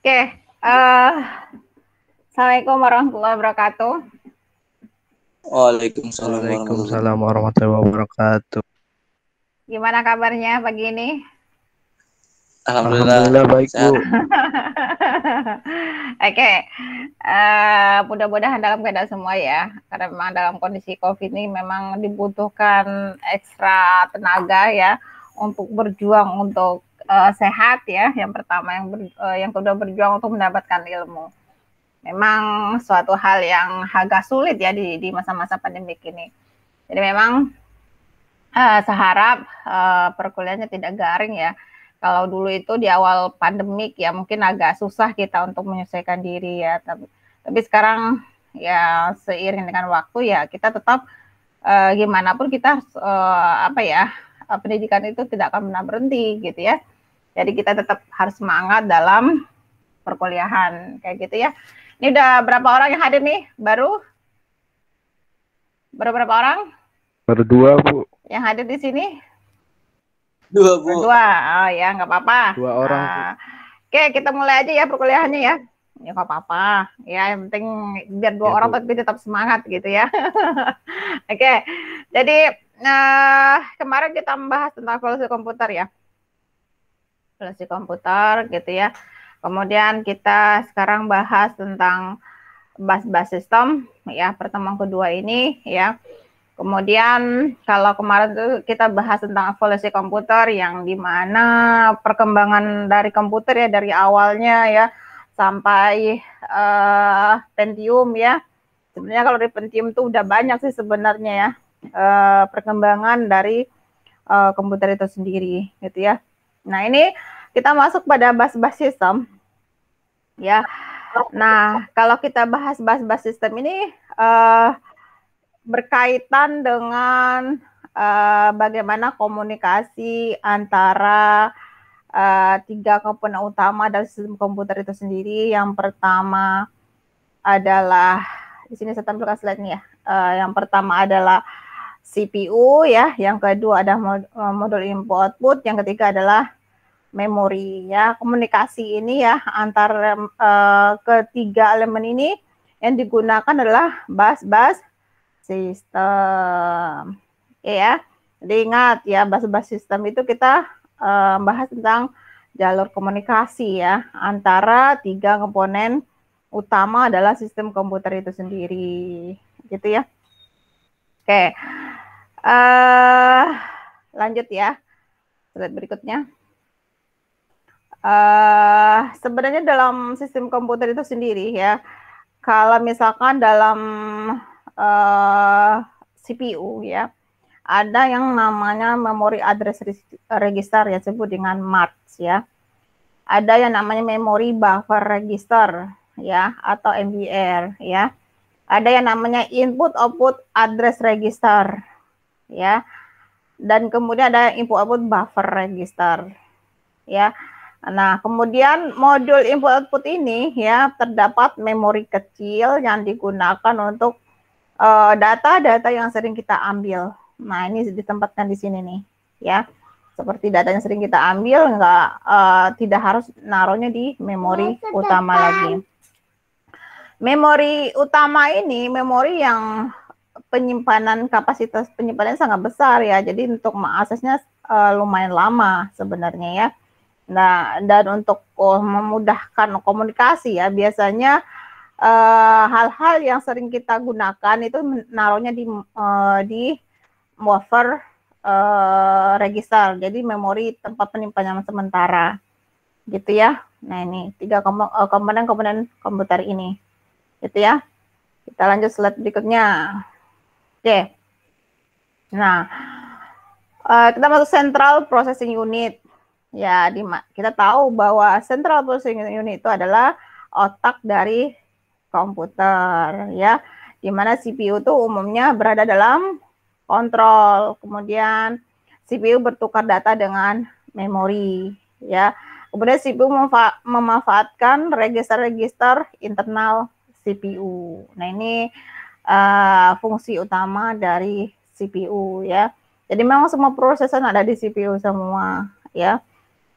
Oke, eh, Assalamualaikum warahmatullahi wabarakatuh. Waalaikumsalam warahmatullahi Waalaikumsalam warahmatullahi wabarakatuh. Gimana kabarnya pagi ini? Alhamdulillah Alhamdulillah baik, sehat. Bu. Oke, mudah-mudahan dalam keadaan semua ya, karena memang dalam kondisi COVID ini memang dibutuhkan ekstra tenaga ya untuk berjuang untuk sehat ya. Yang pertama, yang kedua berjuang untuk mendapatkan ilmu. Memang suatu hal yang agak sulit ya di masa-masa pandemi ini. Jadi memang seharap perkuliahannya tidak garing ya. Kalau dulu itu di awal pandemik ya mungkin agak susah kita untuk menyesuaikan diri ya. Tapi sekarang ya seiring dengan waktu ya kita tetap gimana pun kita pendidikan itu tidak akan pernah berhenti gitu ya. Jadi kita tetap harus semangat dalam perkuliahan kayak gitu ya. Ini udah berapa orang yang hadir nih? Baru berapa orang Berdua, Bu. yang hadir di sini? Dua, Bu. Berdua, oh ya nggak apa-apa. Dua orang, Bu. Oke, kita mulai aja ya perkuliahannya ya. Ya nggak apa-apa. Ya yang penting biar dua Ya, orang Bu. tapi tetap semangat gitu ya. Oke, jadi kemarin kita membahas tentang evolusi komputer ya. Evolusi komputer gitu ya. Kemudian kita sekarang bahas tentang bus system ya, pertemuan kedua ini ya. Kemudian kalau kemarin tuh kita bahas tentang evolusi komputer yang dimana perkembangan dari komputer ya dari awalnya ya sampai Pentium ya. Sebenarnya kalau di Pentium tuh udah banyak sih sebenarnya ya perkembangan dari komputer itu sendiri gitu ya. Nah ini kita masuk pada bus system ya. Nah kalau kita bahas bus system ini berkaitan dengan bagaimana komunikasi antara tiga komponen utama dari sistem komputer itu sendiri. Yang pertama adalah di sini saya tampilkan slide-nya ya. Yang pertama adalah CPU ya, yang kedua ada modul input output, yang ketiga adalah memori ya. Komunikasi ini ya antara ketiga elemen ini yang digunakan adalah bus sistem. Ya, jadi ingat ya, bus sistem itu kita bahas tentang jalur komunikasi ya antara tiga komponen utama adalah sistem komputer itu sendiri, gitu ya. Oke, lanjut ya, slide berikutnya. Sebenarnya dalam sistem komputer itu sendiri ya, kalau misalkan dalam CPU ya, ada yang namanya memory address register ya, disebut dengan MARC ya. Ada yang namanya memory buffer register ya, atau MBR ya. Ada yang namanya input output address register ya. Dan kemudian ada input output buffer register ya. Nah, kemudian modul input output ini ya terdapat memori kecil yang digunakan untuk data-data yang sering kita ambil. Nah, ini ditempatkan di sini nih ya. Seperti data yang sering kita ambil tidak harus naruhnya di memori utama lagi. Memori utama ini memori yang kapasitas penyimpanan sangat besar ya. Jadi untuk mengaksesnya lumayan lama sebenarnya ya. Nah, dan untuk memudahkan komunikasi ya, biasanya hal-hal yang sering kita gunakan itu naruhnya di buffer register, jadi memori tempat penyimpanan sementara, gitu ya. Nah ini tiga komponen komputer ini, gitu ya. Kita lanjut slide berikutnya. Oke. Nah, kita masuk Central Processing Unit. Ya, kita tahu bahwa Central Processing Unit itu adalah otak dari komputer, ya. Di mana CPU itu umumnya berada dalam kontrol. Kemudian CPU bertukar data dengan memori, ya. Kemudian CPU memanfaatkan register-register internal CPU. Nah, ini fungsi utama dari CPU, ya. Jadi memang semua prosesan ada di CPU semua, ya.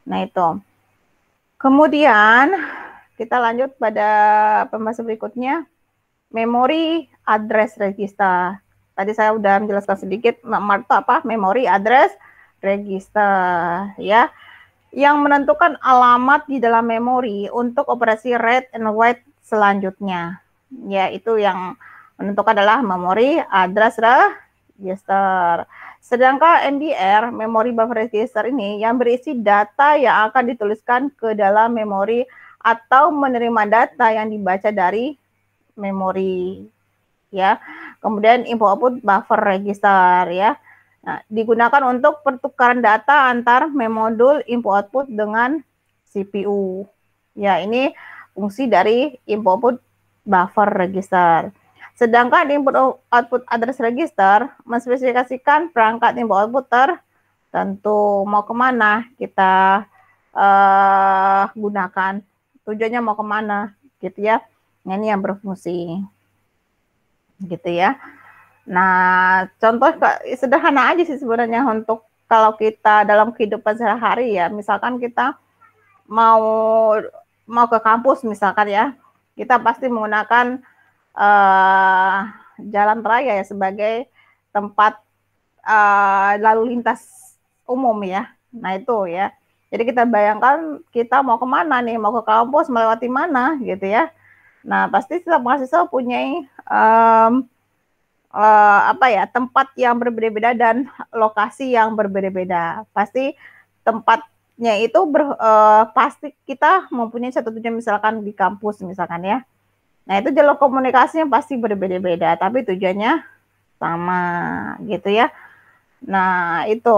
Nah, itu. Kemudian kita lanjut pada pembahasan berikutnya, Memory Address Register. Tadi saya sudah menjelaskan sedikit, itu apa? Memory Address Register, ya, yang menentukan alamat di dalam memori untuk operasi read and write selanjutnya. Ya, itu yang menentukan adalah Memory Address Register. Sedangkan MBR, Memory Buffer Register ini, yang berisi data yang akan dituliskan ke dalam memori atau menerima data yang dibaca dari memori, ya. Kemudian info output buffer register, ya. Nah, digunakan untuk pertukaran data antar memodul info output dengan CPU. Ya, ini fungsi dari info output buffer register. Sedangkan input output address register menspesifikasikan perangkat input output tertentu, mau kemana kita gunakan, tujuannya mau kemana, gitu ya. Nah, ini yang berfungsi, gitu ya. Nah, contoh sederhana aja sih sebenarnya untuk kalau kita dalam kehidupan sehari-hari, ya. Misalkan kita mau ke kampus misalkan, ya, kita pasti menggunakan jalan raya ya sebagai tempat lalu lintas umum, ya. Nah, itu ya. Jadi kita bayangkan kita mau kemana nih, mau ke kampus melewati mana, gitu ya. Nah, pasti setiap mahasiswa punya tempat yang berbeda-beda dan lokasi yang berbeda-beda. Pasti tempatnya itu pasti kita mempunyai satu tujuan, misalkan di kampus misalkan, ya. Nah, itu jalur komunikasinya pasti berbeda-beda, tapi tujuannya sama, gitu ya. Nah, itu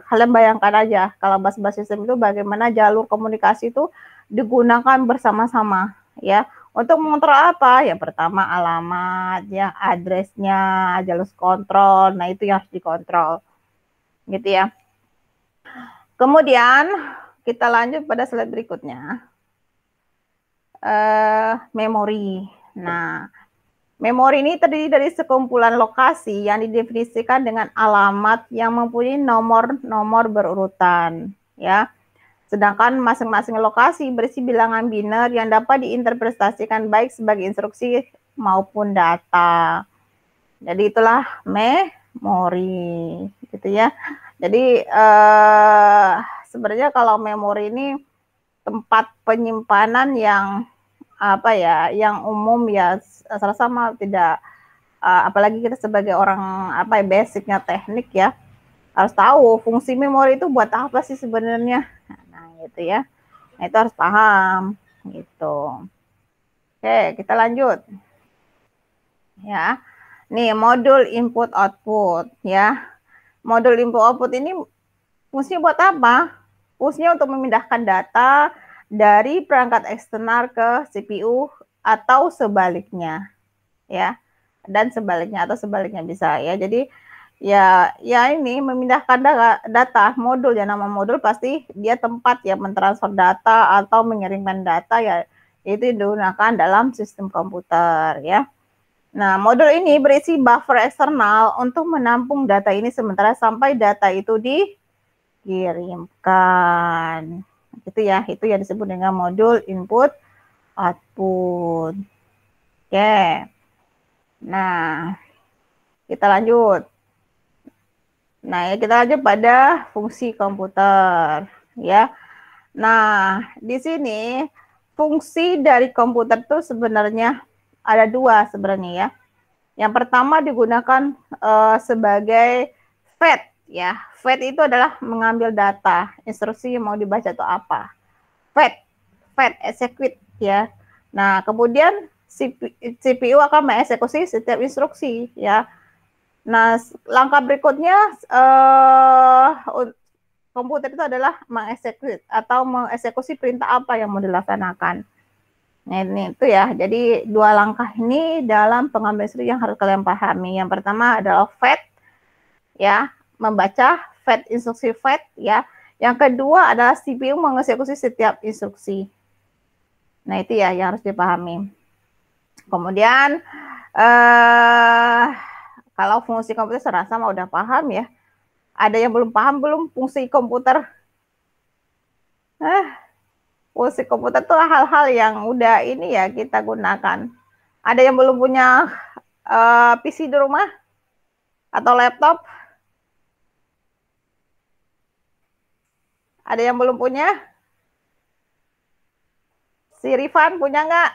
kalian bayangkan aja kalau bus system itu bagaimana jalur komunikasi itu digunakan bersama-sama, ya. Untuk mengontrol apa? Ya, pertama alamat, ya, addressnya, jalur kontrol. Nah, itu yang harus dikontrol, gitu ya. Kemudian kita lanjut pada slide berikutnya. Memori. Nah, memori ini terdiri dari sekumpulan lokasi yang didefinisikan dengan alamat yang mempunyai nomor-nomor berurutan, ya. Sedangkan masing-masing lokasi berisi bilangan biner yang dapat diinterpretasikan baik sebagai instruksi maupun data. Jadi itulah memori, gitu ya. Jadi sebenarnya kalau memori ini tempat penyimpanan yang yang umum, ya, sama tidak, apalagi kita sebagai orang basicnya teknik, ya, harus tahu fungsi memori itu buat apa sih sebenarnya. Nah, gitu ya. Nah, itu harus paham, gitu. Oke, kita lanjut. Ya. Nih, modul input output, ya. Modul input output ini fungsinya buat apa? Fungsinya untuk memindahkan data dari perangkat eksternal ke CPU atau sebaliknya, ya, dan sebaliknya atau sebaliknya bisa, ya. Jadi ya ini memindahkan data modul, ya, nama modul pasti dia tempat ya mentransfer data atau mengirimkan data, ya, itu digunakan dalam sistem komputer, ya. Nah, modul ini berisi buffer eksternal untuk menampung data ini sementara sampai data itu dikirimkan. Itu ya, itu yang disebut dengan modul input output. Oke. Nah, kita lanjut. Nah, ya, kita lanjut pada fungsi komputer, ya. Nah, di sini fungsi dari komputer itu sebenarnya ada dua sebenarnya, ya. Yang pertama digunakan sebagai fetch, ya. Fetch itu adalah mengambil data, instruksi yang mau dibaca itu apa. Fetch, execute, ya. Nah, kemudian CPU akan mengeksekusi setiap instruksi, ya. Nah, langkah berikutnya komputer itu adalah mengeksekusi atau mengeksekusi perintah apa yang mau dilaksanakan. Nah, ini itu ya. Jadi dua langkah ini dalam pengambilan instruksi yang harus kalian pahami. Yang pertama adalah fetch, ya, membaca fetch, instruksi fetch, ya. Yang kedua adalah CPU mengeksekusi setiap instruksi. Nah, itu ya yang harus dipahami. Kemudian kalau fungsi komputer saya rasa udah paham, ya. Ada yang belum paham belum fungsi komputer? fungsi komputer tuh hal-hal yang udah ini ya kita gunakan. Ada yang belum punya PC di rumah atau laptop? Ada yang belum punya? Si Rifan punya nggak?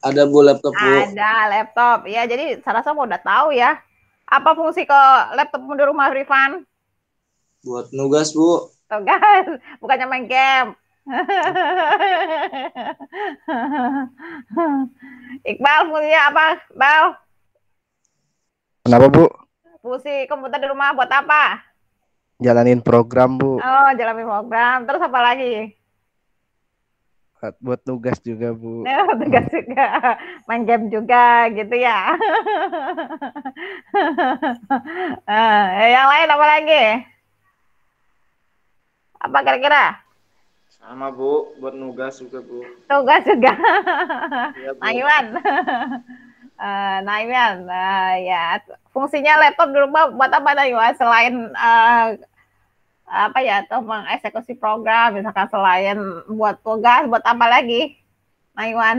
Ada Bu laptop Bu. Ada laptop. Ya, jadi saya rasa udah tahu ya. Apa fungsi ke laptopmu di rumah, Rifan? Buat nugas Bu. Tugas, bukannya main game. Iqbal fungsinya apa, Bal? Kenapa, Bu? Fungsi komputer di rumah buat apa? Jalanin program, Bu. Oh, jalanin program. Terus apa lagi? Buat tugas juga, Bu. Tugas juga. Main game juga gitu ya. Yang lain apa lagi? Apa kira-kira? Sama Bu, buat nugas juga Bu. Tugas juga. Iya, Bu. Nah, Iwan. Nah, Iwan. Ya, fungsinya laptop di rumah buat apa, Iwan? Selain apa ya, atau mengeksekusi program, misalkan selain buat tugas, buat apa lagi, Nah, Iwan?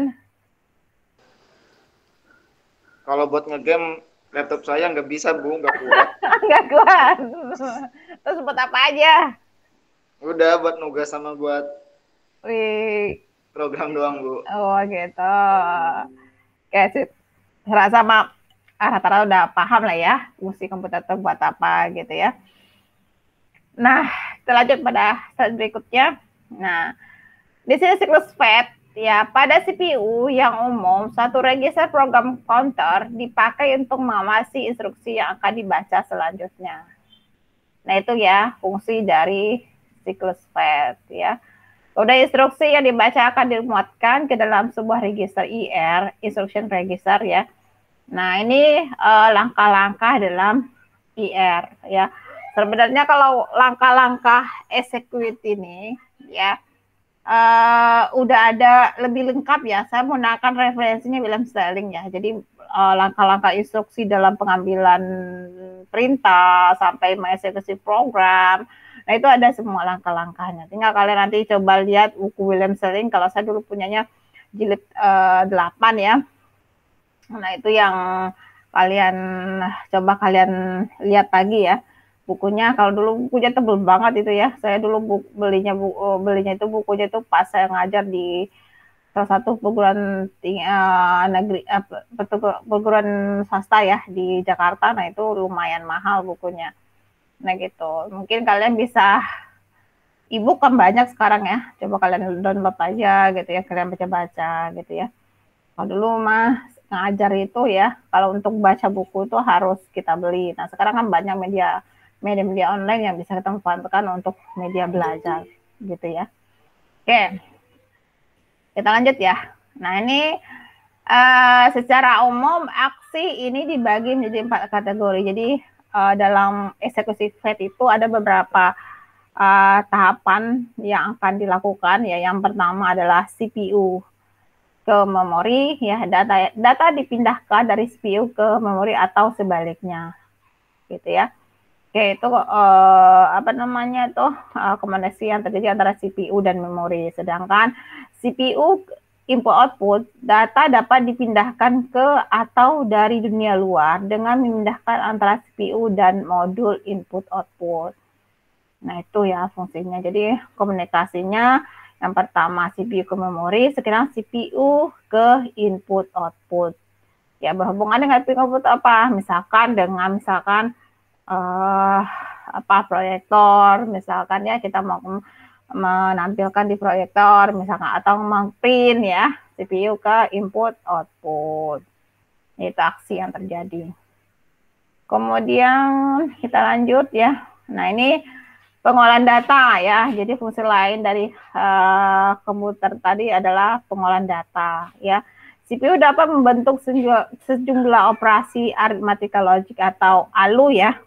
Kalau buat ngegame, laptop saya nggak bisa Bu, nggak kuat. Nggak kuat. Terus buat apa aja? Udah buat nugas sama buat Wih. program doang Bu. Oh gitu. Kayak sih, rasa mah rata-rata udah paham lah ya fungsi komputer itu buat apa gitu ya. Nah, kita lanjut pada slide berikutnya. Nah, di sini siklus FAT ya, pada CPU yang umum satu register program counter dipakai untuk mengawasi instruksi yang akan dibaca selanjutnya. Nah, itu ya fungsi dari siklus FAT ya. Udah instruksi yang dibaca akan dimuatkan ke dalam sebuah register IR, instruction register ya. Nah, ini langkah-langkah dalam IR ya. Sebenarnya kalau langkah-langkah execute ini ya udah ada lebih lengkap ya. Saya menggunakan referensinya William Sterling ya. Jadi langkah-langkah instruksi dalam pengambilan perintah sampai mengeksekusi program. Nah, itu ada semua langkah-langkahnya. Tinggal kalian nanti coba lihat buku William Sterling. Kalau saya dulu punyanya jilid 8 ya. Nah, itu yang kalian coba kalian lihat lagi ya. Bukunya, kalau dulu bukunya tebel banget itu ya. Saya dulu belinya itu bukunya itu pas saya ngajar di salah satu perguruan negeri perguruan swasta ya di Jakarta. Nah, itu lumayan mahal bukunya. Nah, gitu. Mungkin kalian bisa e-book kan banyak sekarang ya. Coba kalian download aja gitu ya, kalian baca-baca gitu ya. Kalau dulu mah ngajar itu ya, kalau untuk baca buku itu harus kita beli. Nah, sekarang kan banyak media online yang bisa kita manfaatkan untuk media belajar gitu ya. Oke. Kita lanjut ya. Nah, ini secara umum aksi ini dibagi menjadi 4 kategori. Jadi dalam eksekusi FAT itu ada beberapa tahapan yang akan dilakukan ya. Yang pertama adalah CPU ke memori ya, data dipindahkan dari CPU ke memori atau sebaliknya gitu ya. Oke, itu apa namanya tuh komunikasi yang terjadi antara CPU dan memori. Sedangkan CPU input output, data dapat dipindahkan ke atau dari dunia luar dengan memindahkan antara CPU dan modul input output. Nah, itu ya fungsinya. Jadi komunikasinya yang pertama CPU ke memori, sekarang CPU ke input output. Ya, berhubungan dengan input output apa? Misalkan dengan apa proyektor, misalkan ya kita mau menampilkan di proyektor misalkan, atau print ya, CPU ke input output. Itu aksi yang terjadi. Kemudian kita lanjut ya. Nah, ini pengolahan data ya. Jadi fungsi lain dari komputer tadi adalah pengolahan data ya. CPU dapat membentuk sejumlah operasi aritmatika logik atau ALU ya.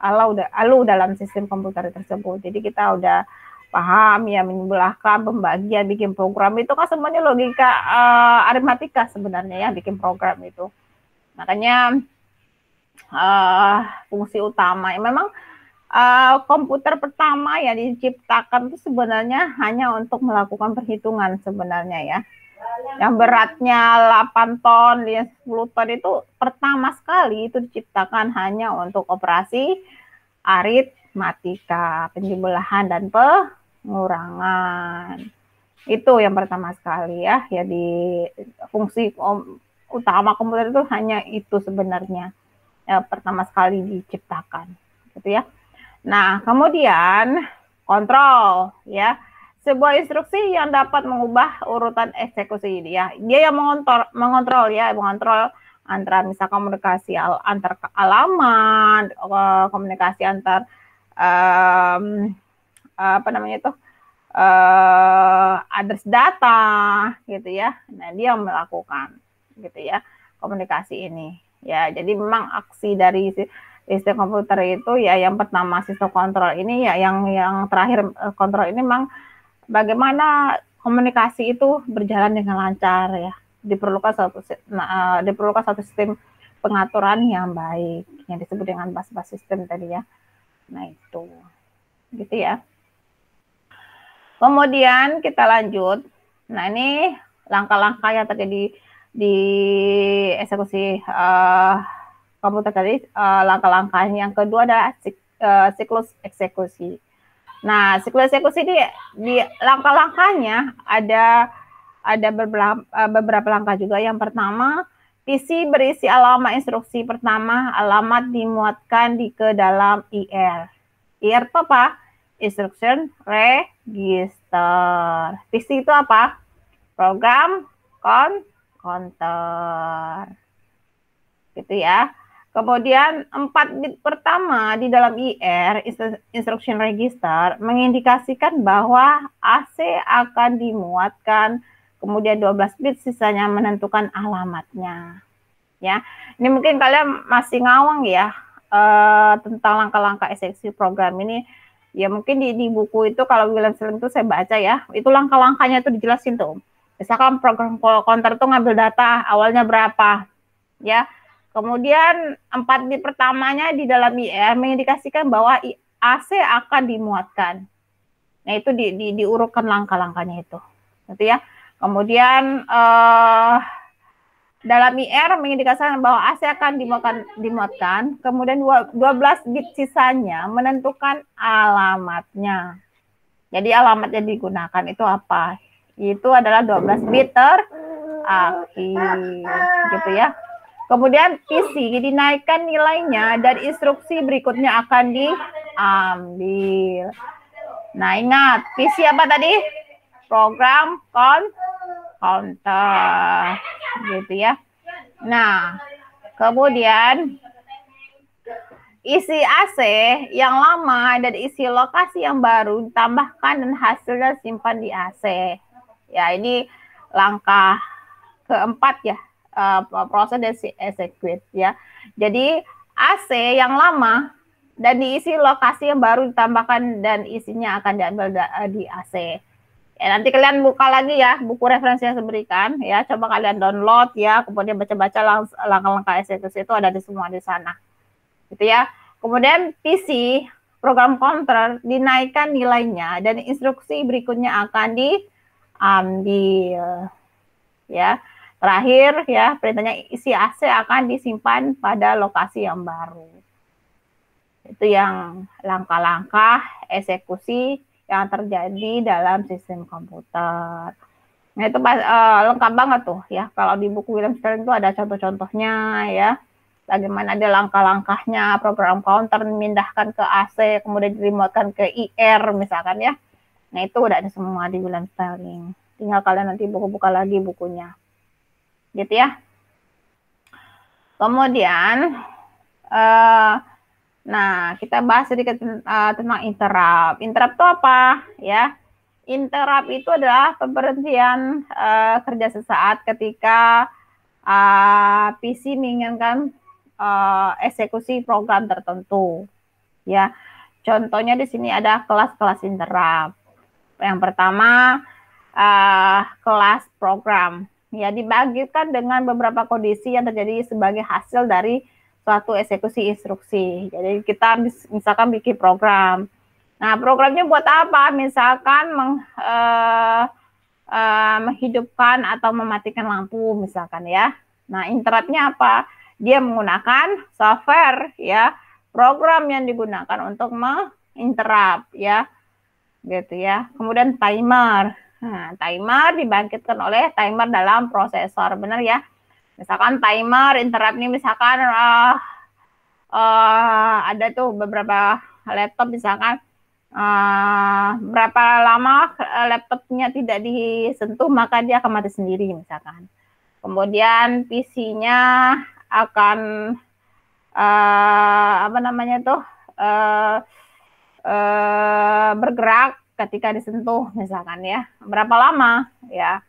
ALU dalam sistem komputer tersebut. Jadi kita udah paham ya, menjumlahkan, pembagian, bikin program itu kan semuanya logika aritmatika sebenarnya ya, bikin program itu. Makanya fungsi utama memang komputer pertama yang diciptakan itu sebenarnya hanya untuk melakukan perhitungan sebenarnya ya. Yang beratnya 8 ton, 10 ton itu pertama sekali itu diciptakan hanya untuk operasi aritmatika, penjumlahan dan pengurangan. Itu yang pertama sekali ya. Jadi fungsi utama komputer itu hanya itu sebenarnya. Ya, pertama sekali diciptakan gitu ya. Nah, kemudian kontrol ya. Sebuah instruksi yang dapat mengubah urutan eksekusi ya. Dia yang mengontrol antara misal komunikasi antar alamat, komunikasi antar apa namanya itu address data gitu ya. Nah, dia melakukan gitu ya komunikasi ini. Ya, jadi memang aksi dari sistem komputer itu ya yang pertama sistem kontrol ini ya yang terakhir kontrol ini memang bagaimana komunikasi itu berjalan dengan lancar ya. Diperlukan satu sistem pengaturan yang baik yang disebut dengan bus system tadi ya. Nah, itu. Gitu ya. Kemudian kita lanjut. Nah, ini langkah-langkah yang terjadi di eksekusi komputer tadi. Langkah-langkah yang kedua adalah siklus eksekusi. Nah, siklus eksekusi di langkah-langkahnya ada beberapa langkah juga. Yang pertama, PC berisi alamat instruksi pertama, alamat dimuatkan ke dalam IR. IR itu apa? Instruction register. PC itu apa? Program counter. Gitu ya. Kemudian 4 bit pertama di dalam IR, instruction register, mengindikasikan bahwa AC akan dimuatkan, kemudian 12 bit sisanya menentukan alamatnya. Ya, ini mungkin kalian masih ngawang ya tentang langkah-langkah eksekusi program ini. Ya mungkin di buku itu kalau William Sterling itu saya baca ya, itu langkah-langkahnya itu dijelasin tuh. Misalkan program counter itu ngambil data awalnya berapa, ya. Kemudian 4 bit pertamanya di dalam IR mengindikasikan bahwa AC akan dimuatkan. Nah, itu diurutkan langkah-langkahnya itu. Gitu ya. Kemudian dalam IR mengindikasikan bahwa AC akan dimuatkan. Kemudian 12 bit sisanya menentukan alamatnya. Jadi alamat yang digunakan itu apa? Itu adalah 12 bit terakhir. Gitu ya. Kemudian PC dinaikkan nilainya dan instruksi berikutnya akan diambil. Nah, ingat, PC apa tadi? Program counter. Gitu ya. Nah, kemudian isi AC yang lama dan isi lokasi yang baru ditambahkan dan hasilnya simpan di AC. Ya, ini langkah keempat ya. Proses execute ya. Jadi AC yang lama dan diisi lokasi yang baru ditambahkan dan isinya akan diambil di AC. Ya, nanti kalian buka lagi ya buku referensi yang saya berikan ya. Coba kalian download ya, kemudian baca-baca langkah-langkah eksekusi itu ada di semua di sana. Gitu ya. Kemudian PC program counter dinaikkan nilainya dan instruksi berikutnya akan diambil ya. Terakhir ya, perintahnya isi AC akan disimpan pada lokasi yang baru. Itu yang langkah-langkah eksekusi yang terjadi dalam sistem komputer. Nah, itu lengkap banget tuh ya. Kalau di buku William Sterling itu ada contoh-contohnya ya. Bagaimana ada langkah-langkahnya, program counter memindahkan ke AC, kemudian diremotekan ke IR misalkan ya. Nah, itu udah ada semua di William Sterling. Tinggal kalian nanti buka lagi bukunya. Gitu ya. Kemudian nah, kita bahas sedikit tentang interrupt. Interrupt itu apa ya? Interrupt itu adalah pemberhentian kerja sesaat ketika PC menginginkan eksekusi program tertentu ya. Contohnya di sini ada kelas-kelas interrupt. Yang pertama kelas program. Ya, dibagikan dengan beberapa kondisi yang terjadi sebagai hasil dari suatu eksekusi instruksi. Jadi kita misalkan bikin program. Nah, programnya buat apa? Misalkan menghidupkan atau mematikan lampu misalkan ya. Nah, interruptnya apa? Dia menggunakan software ya, program yang digunakan untuk menginterrupt ya, gitu ya. Kemudian timer. Nah, timer dibangkitkan oleh timer dalam prosesor, benar ya. Misalkan timer interrupt ini misalkan ada tuh beberapa laptop misalkan berapa lama laptopnya tidak disentuh maka dia akan mati sendiri misalkan. Kemudian PC-nya akan bergerak ketika disentuh misalkan ya. Berapa lama ya.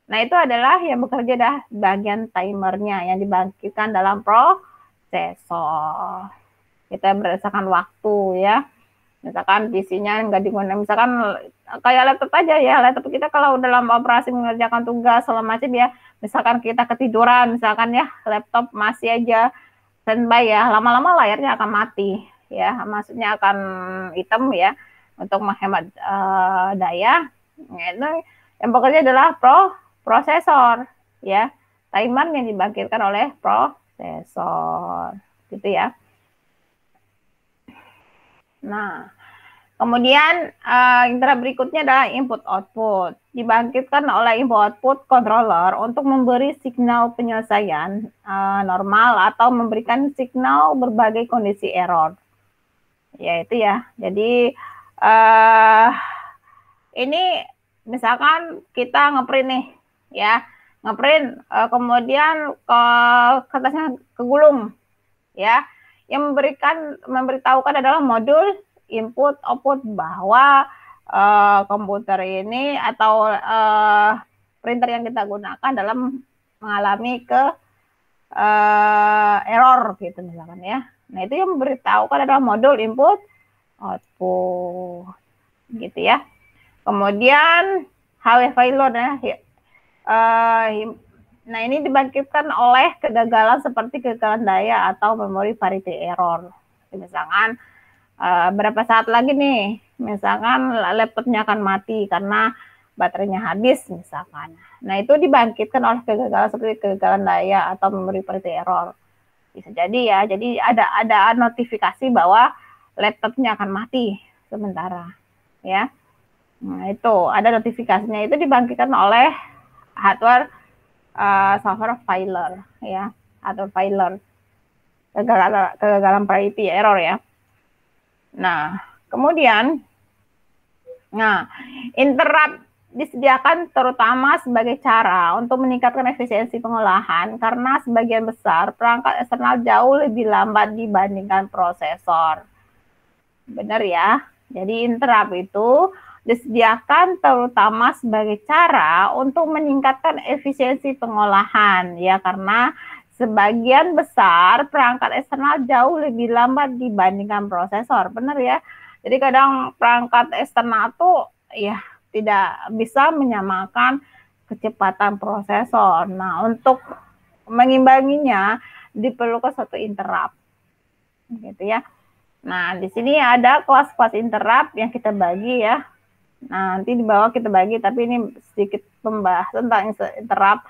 Nah, itu adalah yang bekerja dah bagian timernya yang dibangkitkan dalam prosesor. Kita berdasarkan waktu ya. Misalkan PC-nya nggak digunakan, misalkan kayak laptop aja ya, laptop kita kalau dalam operasi mengerjakan tugas selama macam ya, misalkan kita ketiduran, misalkan ya, laptop masih aja standby ya, lama-lama layarnya akan mati ya, maksudnya akan hitam ya, untuk menghemat daya. Nah, yang bekerja adalah prosesor ya, timer yang dibangkitkan oleh prosesor, gitu ya. Nah, kemudian interrupt berikutnya adalah input output. Dibangkitkan oleh input output controller untuk memberi signal penyelesaian normal atau memberikan signal berbagai kondisi error. Ya, itu ya. Jadi ini misalkan kita ngeprint nih ya, ngeprint kemudian kertasnya kegulung ya. Yang memberitahukan adalah modul input output bahwa komputer ini atau printer yang kita gunakan dalam mengalami error gitu misalkan ya. Nah, itu yang memberitahukan adalah modul input output gitu ya. Kemudian HW failure ya. Nah, ini dibangkitkan oleh kegagalan seperti kegagalan daya atau memory parity error. Misalkan berapa saat lagi nih, misalkan laptopnya akan mati karena baterainya habis misalkan. Nah, itu dibangkitkan oleh kegagalan seperti kegagalan daya atau memory parity error. Bisa jadi ya, jadi ada notifikasi bahwa laptopnya akan mati sementara ya. Nah, itu ada notifikasinya, itu dibangkitkan oleh hardware software failure ya, atau failure, kegagalan parity error ya. Nah, kemudian interrupt disediakan terutama sebagai cara untuk meningkatkan efisiensi pengolahan karena sebagian besar perangkat eksternal jauh lebih lambat dibandingkan prosesor. Benar ya. Jadi interrupt itu disediakan terutama sebagai cara untuk meningkatkan efisiensi pengolahan ya, karena sebagian besar perangkat eksternal jauh lebih lambat dibandingkan prosesor. Benar ya. Jadi kadang perangkat eksternal tuh ya tidak bisa menyamakan kecepatan prosesor. Nah, untuk mengimbanginya diperlukan suatu interrupt. Gitu ya. Nah, di sini ada kelas-kelas interrupt yang kita bagi ya. Nah, nanti di bawah kita bagi, tapi ini sedikit pembahasan tentang interrupt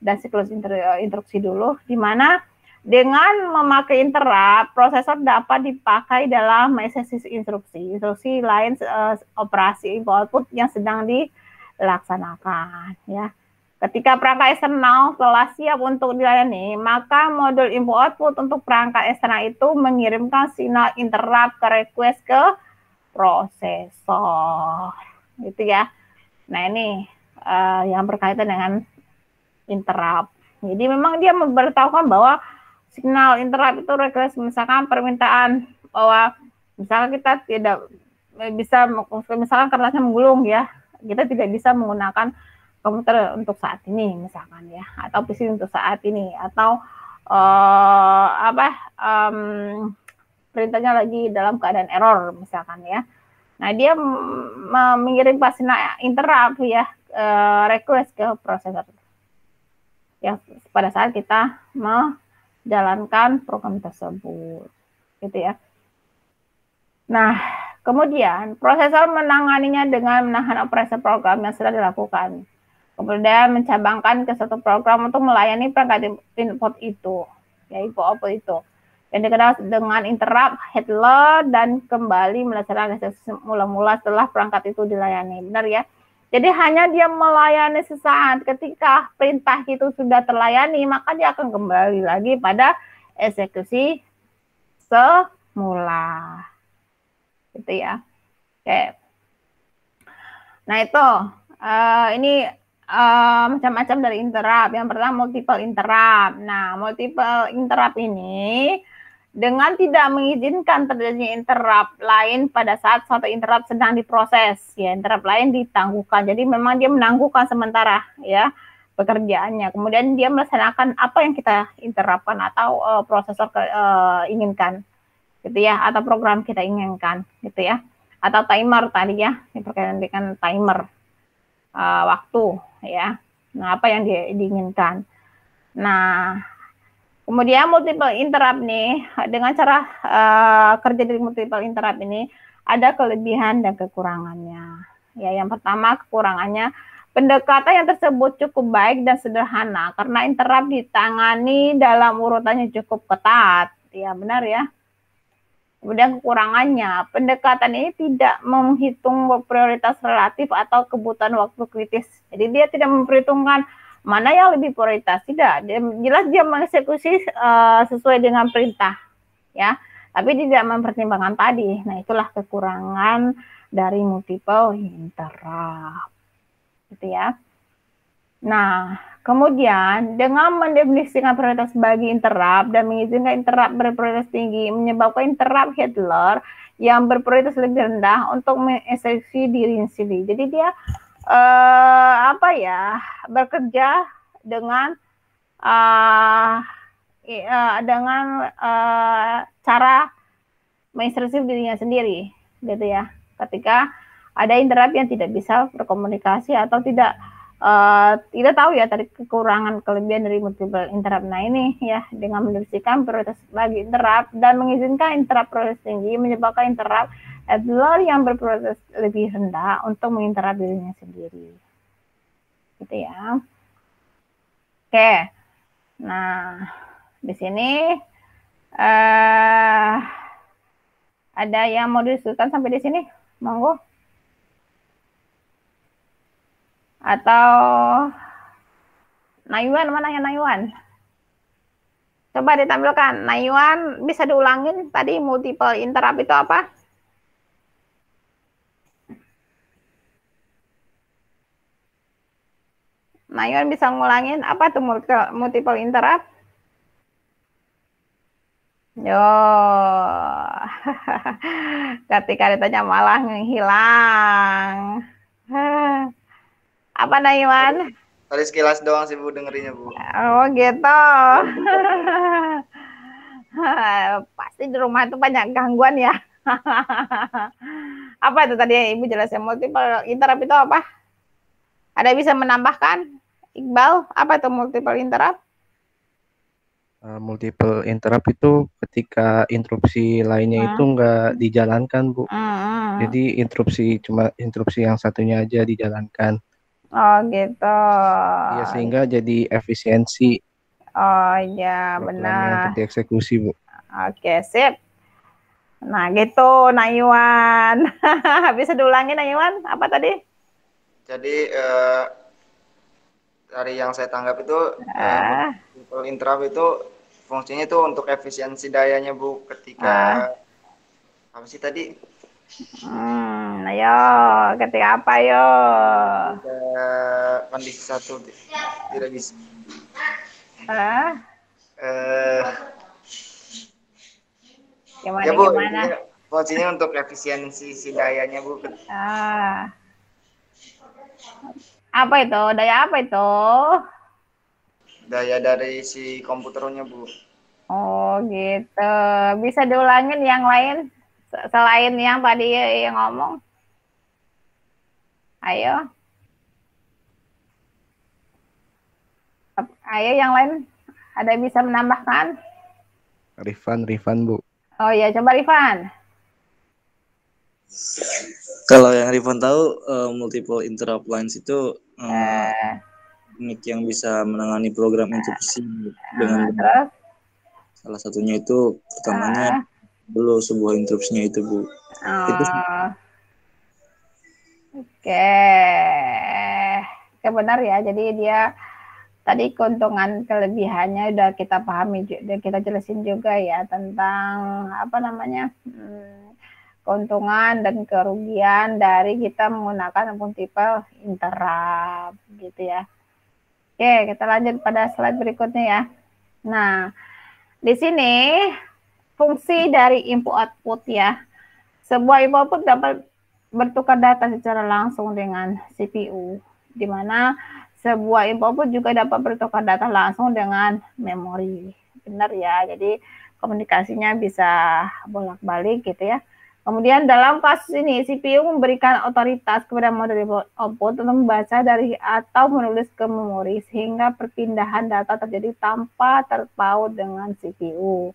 dan siklus instruksi dulu, di mana dengan memakai interrupt, prosesor dapat dipakai dalam mengeksekusi instruksi lain operasi input output yang sedang dilaksanakan ya. Ketika perangkat eksternal telah siap untuk dilayani, maka modul input output untuk perangkat eksternal itu mengirimkan sinyal interrupt ke request ke prosesor. Gitu ya. Nah, ini yang berkaitan dengan interrupt. Jadi memang dia memberitahukan bahwa signal interrupt itu request, misalkan permintaan bahwa misalkan kita tidak bisa, misalkan kertasnya menggulung ya, kita tidak bisa menggunakan komputer untuk saat ini misalkan ya, atau PC untuk saat ini, atau printernya lagi dalam keadaan error misalkan ya. Nah, dia mengirim sinyal interrupt ya, request ke prosesor ya, pada saat kita jalankan program tersebut, gitu ya. Nah, kemudian prosesor menanganinya dengan menahan operasi program yang sudah dilakukan. Kemudian mencabangkan ke satu program untuk melayani perangkat input itu, ya input output itu. Yang dikenal dengan interrupt handler dan kembali melaksanakan mula-mula setelah perangkat itu dilayani. Benar ya? Jadi hanya dia melayani sesaat. Ketika perintah itu sudah terlayani, maka dia akan kembali lagi pada eksekusi semula. Gitu ya. Oke. Nah itu ini macam-macam dari interrupt. Yang pertama multiple interrupt. Nah multiple interrupt ini dengan tidak mengizinkan terjadinya interrupt lain pada saat suatu interrupt sedang diproses, ya interrupt lain ditangguhkan. Jadi memang dia menangguhkan sementara ya pekerjaannya. Kemudian dia melaksanakan apa yang kita interruptkan atau prosesor inginkan, gitu ya, atau program kita inginkan, gitu ya, atau timer tadi ya, berkaitan dengan timer waktu ya. Nah apa yang diinginkan. Nah kemudian multiple interrupt nih, dengan cara kerja dari multiple interrupt ini ada kelebihan dan kekurangannya. Ya, yang pertama kekurangannya, pendekatan yang tersebut cukup baik dan sederhana karena interrupt ditangani dalam urutannya cukup ketat. Ya, benar ya. Kemudian kekurangannya, pendekatan ini tidak menghitung prioritas relatif atau kebutuhan waktu kritis. Jadi dia tidak memperhitungkan mana yang lebih prioritas, tidak. Jelas dia mengeksekusi sesuai dengan perintah, ya. Tapi tidak mempertimbangkan tadi. Nah, itulah kekurangan dari multiple interrupt, gitu ya. Nah, kemudian dengan mendefinisikan prioritas bagi interrupt dan mengizinkan interrupt berprioritas tinggi menyebabkan interrupt handler yang berprioritas lebih rendah untuk mengeksekusi diri sendiri. Jadi dia bekerja dengan cara menginstruksi dirinya sendiri, gitu ya. Ketika ada interrupt yang tidak bisa berkomunikasi atau tidak tahu ya tadi kekurangan kelebihan dari multiple interrupt. Nah ini ya, dengan mendefinisikan prioritas bagi interrupt dan mengizinkan interrupt prioritas tinggi menyebabkan interrupt handler yang berprioritas lebih rendah untuk menginterrupt dirinya sendiri, gitu ya. Oke, nah di sini ada yang mau diskusikan sampai di sini, monggo. Atau Nayuan, mana ya Nayuan? Coba ditampilkan. Nayuan, bisa diulangin tadi multiple interrupt itu apa? Nayuan bisa ngulangin apa tuh multiple interrupt? Yo, ketika ditanya malah menghilang. Apa Nayuan? Tadi sekilas doang sih Bu dengerinnya Bu. Oh gitu. Pasti di rumah itu banyak gangguan ya. Apa itu tadi Ibu jelasin multiple interrupt itu apa? Ada bisa menambahkan? Iqbal, apa itu multiple interrupt? Multiple interrupt itu ketika interupsi lainnya itu nggak dijalankan, Bu. Jadi cuma interupsi yang satunya aja dijalankan. Oh gitu. Iya, sehingga jadi efisiensi. Oh iya, benar. Untuk dieksekusi, Bu. Oke, sip. Nah gitu, Nayuan. Bisa diulangi Nayuan, apa tadi? Jadi dari yang saya tanggap itu multiple interrupt itu fungsinya itu untuk efisiensi dayanya Bu, ketika apa sih tadi? Ayo, ketika apa yo? Kondisi satu tidak bisa. Gimana, ya Bu, gimana? fungsinya untuk efisiensi si dayanya Bu. Apa itu? Daya apa itu? Daya dari si komputernya Bu. Oh gitu. Bisa diulangin yang lain selain yang tadi yang ngomong? Ayo. Ayo yang lain. Ada bisa menambahkan? Rifan Bu. Oh ya, coba Rifan. Kalau yang Rifan tahu multiple interrupt lines itu teknik yang bisa menangani program interupsi dengan terus? Salah satunya itu pertamanya dulu sebuah interupsinya itu Bu. Itu Oke, benar ya. Jadi dia tadi keuntungan kelebihannya udah kita pahami, udah kita jelasin juga ya tentang apa namanya keuntungan dan kerugian dari kita menggunakan multiple interrupt gitu ya. Oke, kita lanjut pada slide berikutnya ya. Nah, di sini fungsi dari input output ya. Sebuah input output dapat bertukar data secara langsung dengan CPU, di mana sebuah input output juga dapat bertukar data langsung dengan memori. Benar ya, jadi komunikasinya bisa bolak-balik gitu ya. Kemudian dalam kasus ini, CPU memberikan otoritas kepada model output untuk membaca dari atau menulis ke memori, sehingga perpindahan data terjadi tanpa terpaut dengan CPU.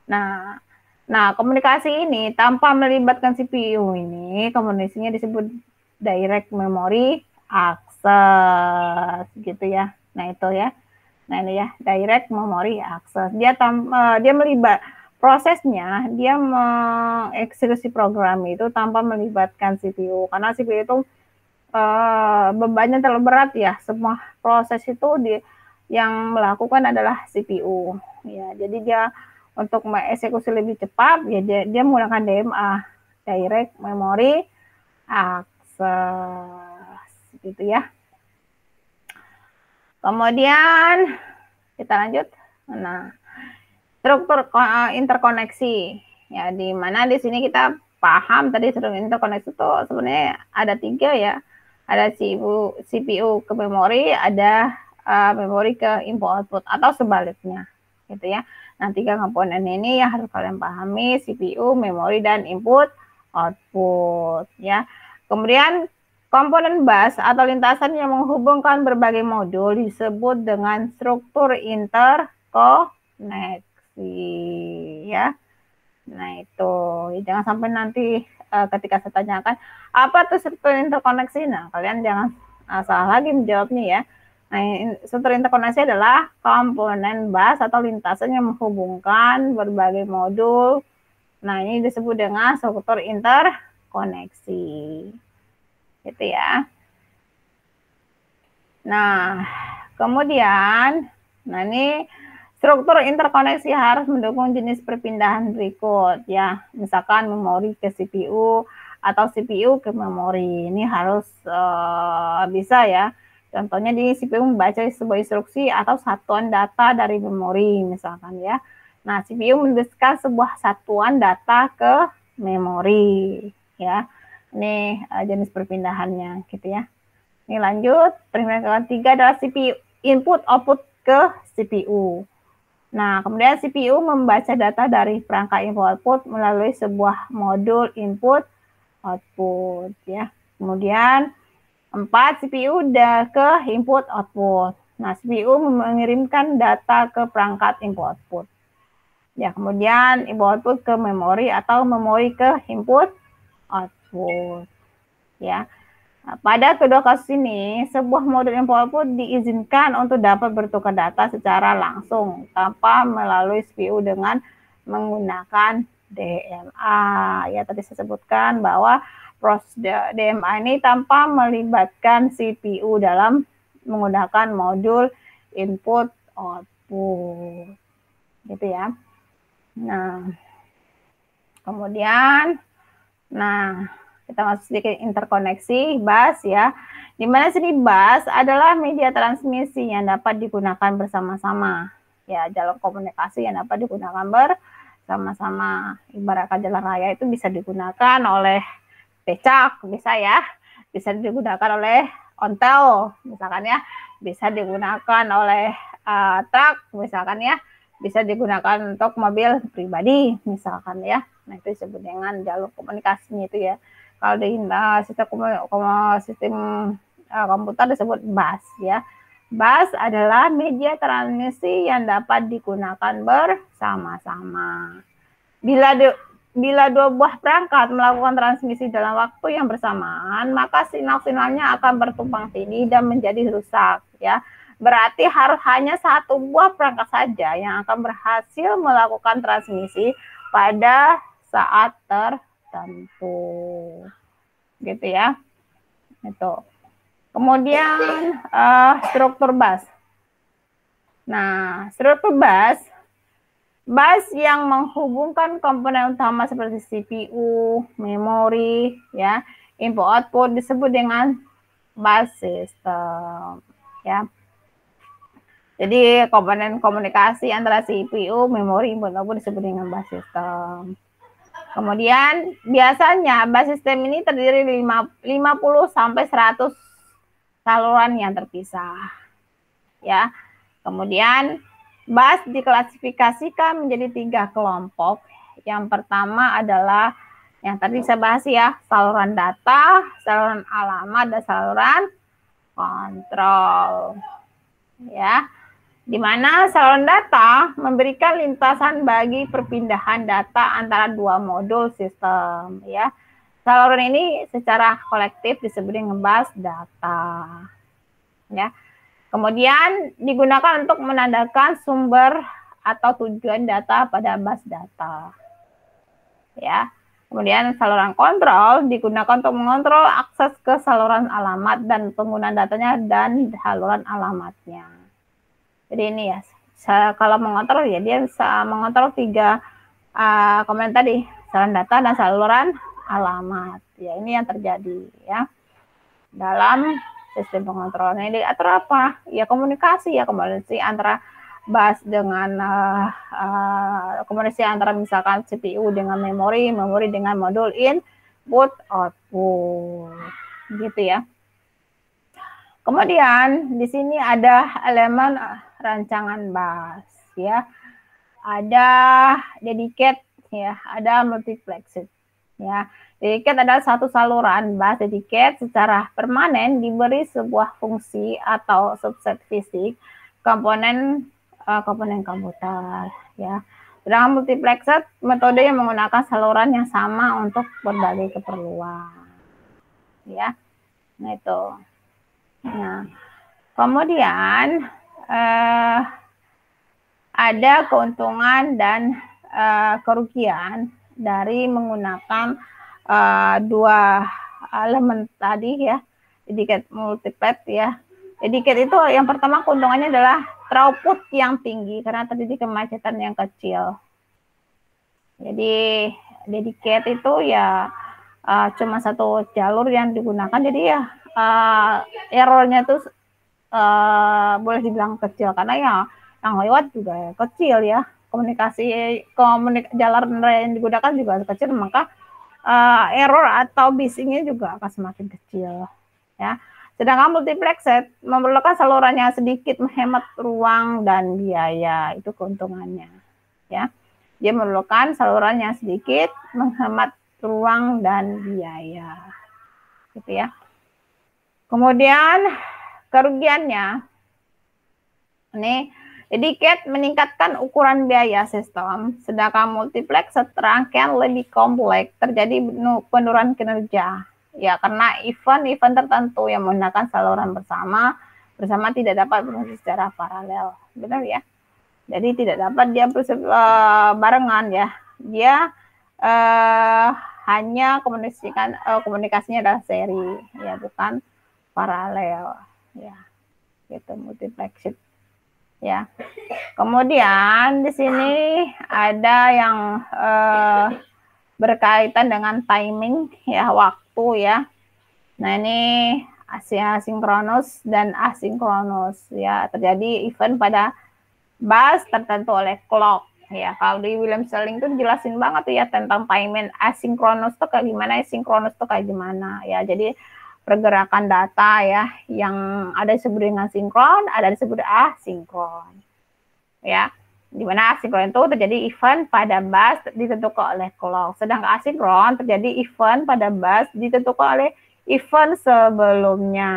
Nah, komunikasi ini tanpa melibatkan CPU ini, komunikasinya disebut direct memory access gitu ya. Nah, itu ya. Nah, ini ya, direct memory access. Dia melibat prosesnya, dia mengeksekusi program itu tanpa melibatkan CPU, karena CPU itu bebannya terlalu berat ya. Semua proses itu yang melakukan adalah CPU ya. Jadi dia untuk mengeksekusi lebih cepat ya dia menggunakan DMA, direct memory access gitu ya. Kemudian kita lanjut. Nah, struktur interkoneksi ya, di mana di sini kita paham tadi struktur interkoneksi itu sebenarnya ada 3 ya. Ada CPU ke memori, ada memori ke input output atau sebaliknya gitu ya. Nah, 3 komponen ini yang harus kalian pahami, CPU, memori, dan input output ya. Kemudian komponen bus atau lintasan yang menghubungkan berbagai modul disebut dengan struktur interkoneksi ya. Nah, itu jangan sampai nanti ketika saya tanyakan apa tuh struktur interkoneksi, nah kalian jangan salah lagi menjawabnya ya. Nah, struktur interkoneksi adalah komponen bus atau lintasan yang menghubungkan berbagai modul. Nah, ini disebut dengan struktur interkoneksi. Gitu ya. Nah, kemudian, ini struktur interkoneksi harus mendukung jenis perpindahan berikut ya. Misalkan memori ke CPU atau CPU ke memori. Ini harus bisa ya. Contohnya di CPU membaca sebuah instruksi atau satuan data dari memori misalkan ya. Nah, CPU menuliskan sebuah satuan data ke memori ya. Ini jenis perpindahannya gitu ya. Ini lanjut, perpindahan ketiga adalah CPU input output ke CPU. Nah, kemudian CPU membaca data dari perangkat input output melalui sebuah modul input output ya. Kemudian 4, CPU udah ke input output. Nah, CPU mengirimkan data ke perangkat input output. Ya, kemudian input output ke memori atau memori ke input output. Ya. Nah, pada kedua kasus ini, sebuah modul input output diizinkan untuk dapat bertukar data secara langsung tanpa melalui CPU dengan menggunakan DMA. Ya, tadi saya sebutkan bahwa proses DMA ini tanpa melibatkan CPU dalam menggunakan modul input output. Gitu ya. Nah, kemudian kita masuk sedikit interkoneksi bus ya. Di mana sini bus adalah media transmisi yang dapat digunakan bersama-sama. Ya, jalur komunikasi yang dapat digunakan bersama-sama. Ibaratkan jalan raya itu bisa digunakan oleh becak, bisa ya. Bisa digunakan oleh ontel, misalkan ya. Bisa digunakan oleh truk, misalkan ya. Bisa digunakan untuk mobil pribadi, misalkan ya. Nah, itu disebut dengan jalur komunikasinya itu ya. Kalau di sistem komputer disebut bus ya. Bus adalah media transmisi yang dapat digunakan bersama-sama. Bila dua buah perangkat melakukan transmisi dalam waktu yang bersamaan, maka sinyal-sinyalnya akan bertumpang tindih dan menjadi rusak, ya. Berarti harus hanya satu buah perangkat saja yang akan berhasil melakukan transmisi pada saat tertentu. Gitu ya. Itu. Kemudian struktur bus. Nah, struktur bus yang menghubungkan komponen utama seperti CPU, memori, ya, input output disebut dengan bus system, ya. Jadi komponen komunikasi antara CPU, memori, input output disebut dengan bus system. Kemudian biasanya bus system ini terdiri dari 50 sampai 100 saluran yang terpisah, ya. Kemudian bus diklasifikasikan menjadi 3 kelompok. Yang pertama adalah yang tadi saya bahas, ya, saluran data, saluran alamat, dan saluran kontrol, ya. Di mana saluran data memberikan lintasan bagi perpindahan data antara dua modul sistem, ya. Saluran ini secara kolektif disebut dengan bus data, ya. Kemudian digunakan untuk menandakan sumber atau tujuan data pada bus data, ya. Kemudian saluran kontrol digunakan untuk mengontrol akses ke saluran alamat dan penggunaan datanya dan saluran alamatnya. Jadi ini, ya, kalau mengontrol, ya, dia bisa mengontrol 3 komponen tadi, saluran data dan saluran alamat. Ya, ini yang terjadi, ya, dalam sistem pengontrolan. Ini diatur apa? Ya, komunikasi, ya, komunikasi antara bus dengan komunikasi antara misalkan CPU dengan memori, memori dengan modul input output, gitu ya. Kemudian di sini ada elemen rancangan bus, ya. Ada dedicate, ya, ada multiplexed, ya. Dedicate adalah satu saluran bus dedicate secara permanen diberi sebuah fungsi atau subset fisik komponen komputer, ya. Sedangkan multiplexed metode yang menggunakan saluran yang sama untuk berbagai keperluan, ya. Nah, itu. Nah, kemudian ada keuntungan dan kerugian dari menggunakan 2 elemen tadi, ya, dedicate multiplex, ya. Dedicate itu yang pertama keuntungannya adalah throughput yang tinggi karena terjadi kemacetan yang kecil. Jadi dedicate itu, ya, cuma satu jalur yang digunakan, jadi, ya, errornya tuh boleh dibilang kecil karena, ya, yang lewat juga kecil, ya, jalan yang digunakan juga kecil, maka error atau bisingnya juga akan semakin kecil, ya. Sedangkan multiplexed memerlukan salurannya sedikit, menghemat ruang dan biaya, itu keuntungannya, ya. Dia memerlukan salurannya sedikit, menghemat ruang dan biaya, gitu ya. Kemudian kerugiannya, ini dedicate meningkatkan ukuran biaya sistem, sedangkan multiplex rangkaian lebih kompleks, terjadi penurunan kinerja, ya, karena event-event tertentu yang menggunakan saluran bersama tidak dapat berfungsi secara paralel, benar, ya. Jadi tidak dapat dia barengan, ya. Dia hanya komunikasinya adalah seri, ya, bukan paralel, ya, gitu, multiplexed, ya. Kemudian di sini ada yang berkaitan dengan timing, ya, waktu, ya. Nah, ini asinkronus dan asinkronus, ya, terjadi event pada bus tertentu oleh clock, ya. Kalau di William Sterling itu dijelasin banget tuh, ya, tentang timing asinkronus tuh kayak gimana, sinkronus tuh kayak gimana, ya. Jadi pergerakan data, ya, yang ada disebut dengan sinkron, ada disebut asinkron, ya. Di mana asinkron itu terjadi event pada bus ditentukan oleh clock, sedangkan asinkron terjadi event pada bus ditentukan oleh event sebelumnya,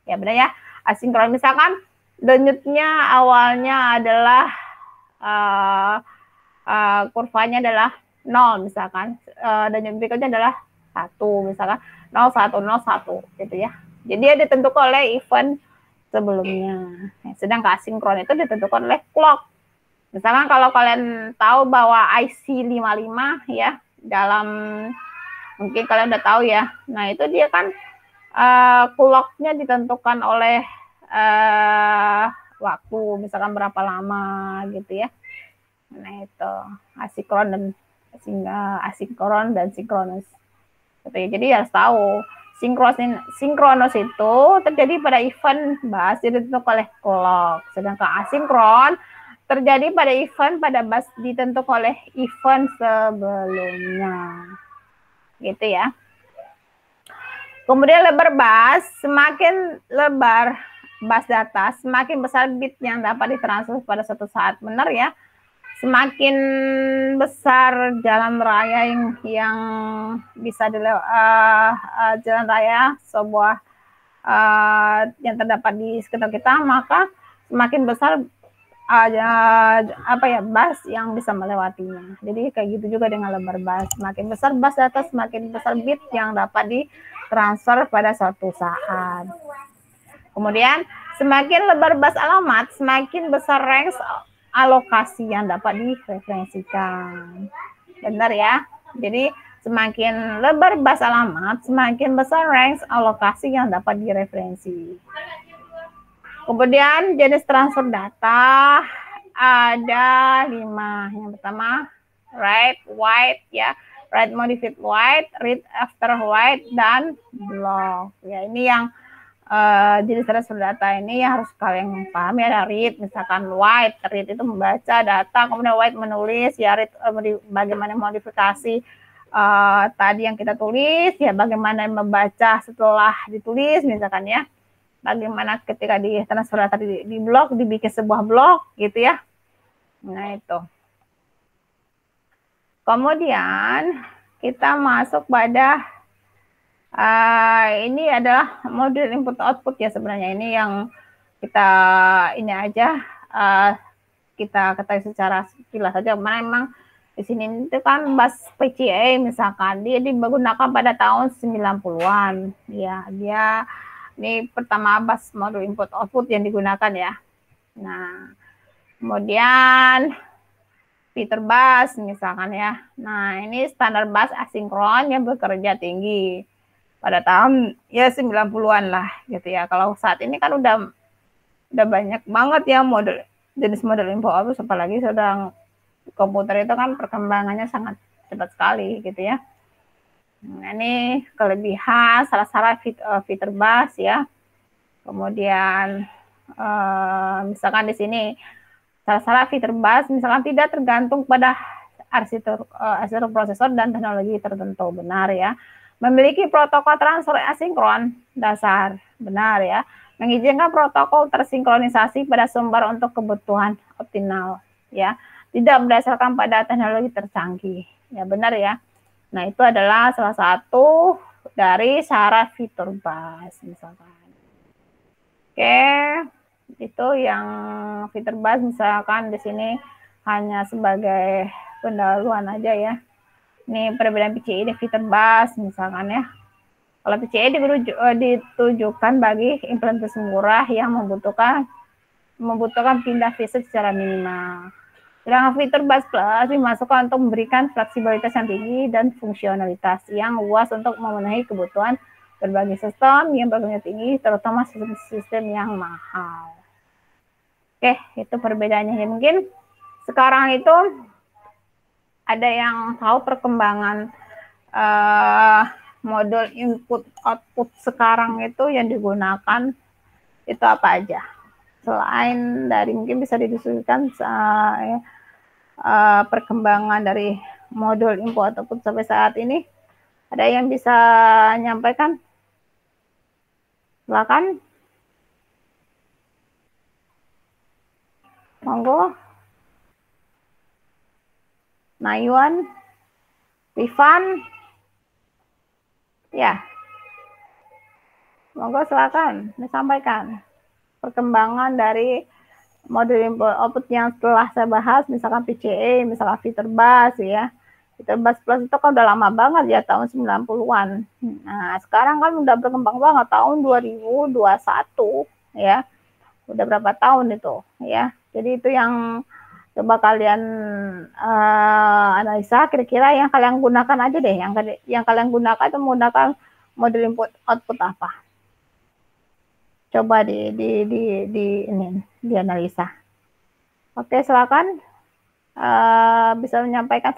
ya, benar, ya. asinkron. Misalkan denyutnya awalnya adalah kurvanya adalah 0 misalkan, denyut berikutnya adalah 1 misalkan 0 1 0 1 gitu ya. Jadi dia ditentukan oleh event sebelumnya. Sedangkan asinkron itu ditentukan oleh clock. Misalkan kalau kalian tahu bahwa IC 55 ya, dalam mungkin kalian udah tahu ya. Nah, itu dia kan clock-nya ditentukan oleh waktu, misalkan berapa lama gitu ya. Nah, itu asinkron dan sinkronus. Gitu ya. Jadi harus tahu sinkronus itu terjadi pada event bus ditentukan oleh clock, sedangkan asinkron terjadi pada event pada bus ditentukan oleh event sebelumnya. Gitu ya. Kemudian lebar bus, semakin lebar bus data, semakin besar bit yang dapat ditransfer pada suatu saat. Benar ya? Semakin besar jalan raya yang bisa jalan raya sebuah yang terdapat di sekitar kita, maka semakin besar bus yang bisa melewatinya. Jadi kayak gitu juga dengan lebar bus. Semakin besar bus data, semakin besar bit yang dapat ditransfer pada suatu saat. Kemudian semakin lebar bus alamat, semakin besar range alokasi yang dapat direferensikan. Benar ya? Jadi semakin lebar bus alamat, semakin besar range alokasi yang dapat direferensi. Kemudian jenis transfer data ada 5. Yang pertama write, write ya, write modified write, read after write, dan block. Ya, ini yang jenis transfer data ini yang harus kalian pahami. Ada read, misalkan read itu membaca data, kemudian write menulis, ya read bagaimana modifikasi tadi yang kita tulis, ya bagaimana membaca setelah ditulis, misalkan ya, bagaimana ketika di transfer data di blok, dibikin sebuah blok gitu ya. Nah itu. Kemudian kita masuk pada ini adalah model input output ya sebenarnya. Ini yang kita ini aja kita ketahui secara sekilas saja. Memang di sini itu kan bus PCA misalkan dia digunakan pada tahun 90-an. Ya, dia ini pertama bus model input output yang digunakan ya. Nah, kemudian Peter bus misalkan ya. Nah, ini standar bus asinkron yang bekerja tinggi pada tahun ya 90-an lah gitu ya. Kalau saat ini kan udah banyak banget ya jenis model input output, apalagi sedang komputer itu kan perkembangannya sangat cepat sekali gitu ya. Nah, ini kelebihan salah fitur bus ya. Kemudian misalkan di sini salah fitur bus misalkan tidak tergantung pada arsitektur prosesor dan teknologi tertentu. Benar ya. Memiliki protokol transfer asinkron dasar. Benar ya. Mengizinkan protokol tersinkronisasi pada sumber untuk kebutuhan optimal ya. Tidak berdasarkan pada teknologi tercanggih. Ya benar ya. Nah, itu adalah salah satu dari syarat fitur bus misalkan. Oke, itu yang fitur bus misalkan di sini hanya sebagai pendahuluan aja ya. Ini perbedaan PCI dan fitur bus misalkan ya. Kalau PCI ditujukan bagi implementasi murah yang membutuhkan pindah visit secara minimal. Sedangkan fitur bus plus dimasukkan untuk memberikan fleksibilitas yang tinggi dan fungsionalitas yang luas untuk memenuhi kebutuhan berbagai sistem yang berguna tinggi, terutama sistem yang mahal. Oke, itu perbedaannya. Ya, mungkin sekarang itu ada yang tahu perkembangan modul input output sekarang itu yang digunakan itu apa aja? Selain dari mungkin bisa didiskusikan perkembangan dari modul input output sampai saat ini, ada yang bisa nyampaikan? Silakan. Monggo. Nayuan, Rifan, ya, monggo silakan disampaikan. perkembangan dari model input output yang setelah saya bahas, misalkan PCA, misalkan Fitur Bus ya. Fitur Bus Plus itu kan udah lama banget ya, tahun 90-an. Nah, sekarang kan udah berkembang banget tahun 2021 ya. Udah berapa tahun itu ya. Jadi itu yang coba kalian analisa, kira-kira yang kalian gunakan aja deh, yang kalian gunakan itu menggunakan model input output apa. Coba dianalisa. Oke, silakan bisa menyampaikan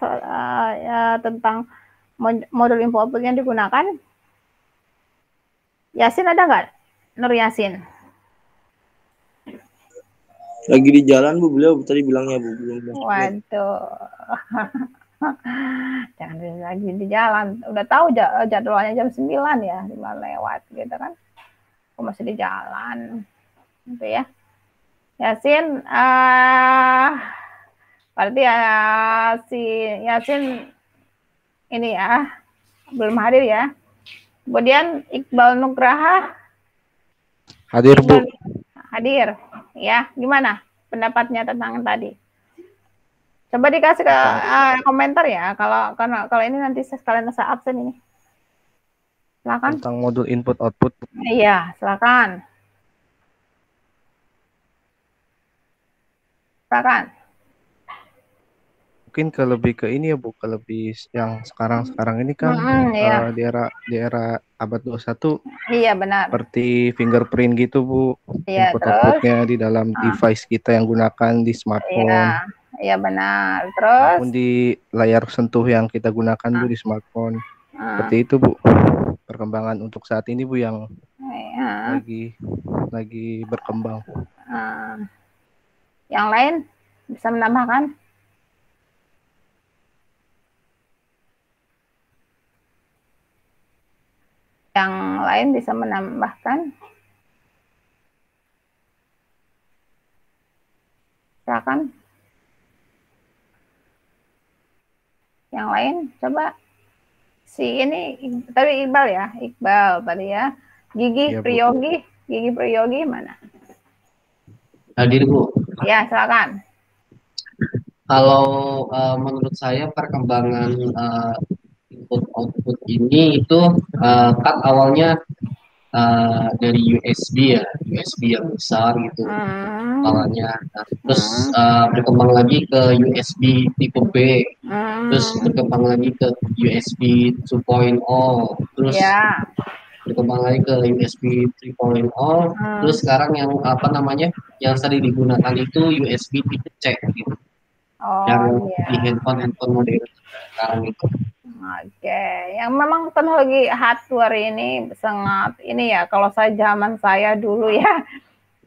tentang model input output yang digunakan. Yasin ada nggak? Nur Yasin. Lagi di jalan Bu, beliau tadi bilangnya Bu, belum. Waduh. Jangan lagi di jalan. Udah tahu jadwalnya jam 9 ya, 5 lewat gitu kan. Aku masih di jalan. Gitu ya. Yasin, berarti ya si Yasin ini ya belum hadir ya. Kemudian Iqbal Nugraha hadir Bu. Hadir ya. Gimana pendapatnya tentang tadi? Coba dikasih ke komentar ya. Kalau ini nanti sekalian saya absen ini. Silakan. Tentang modul input output. Iya, silakan. Silakan. Mungkin lebih ke ini ya Bu, lebih yang sekarang ini kan iya. di era abad 21. Iya, benar. Seperti fingerprint gitu Bu. Iya, input outputnya di dalam device kita yang gunakan di smartphone. Iya benar. Terus maupun di layar sentuh yang kita gunakan Bu di smartphone. Seperti itu Bu. Perkembangan untuk saat ini Bu yang lagi berkembang. Yang lain bisa menambahkan? Yang lain bisa menambahkan? Silakan. Yang lain coba. Si ini tadi Iqbal ya, Iqbal tadi ya. Gigi Priyogi mana? Hadir Bu. Ya, silakan. Kalau menurut saya perkembangan input output ini itu kan awalnya dari USB ya, USB yang besar gitu awalnya. Terus berkembang lagi ke USB tipe B, terus berkembang lagi ke USB 2.0, terus berkembang lagi ke USB 3.0, terus sekarang yang yang sering digunakan itu USB tipe C gitu. Di handphone modern sekarang itu. Oke, yang memang teknologi hardware ini sangat ini ya. Kalau zaman saya dulu ya,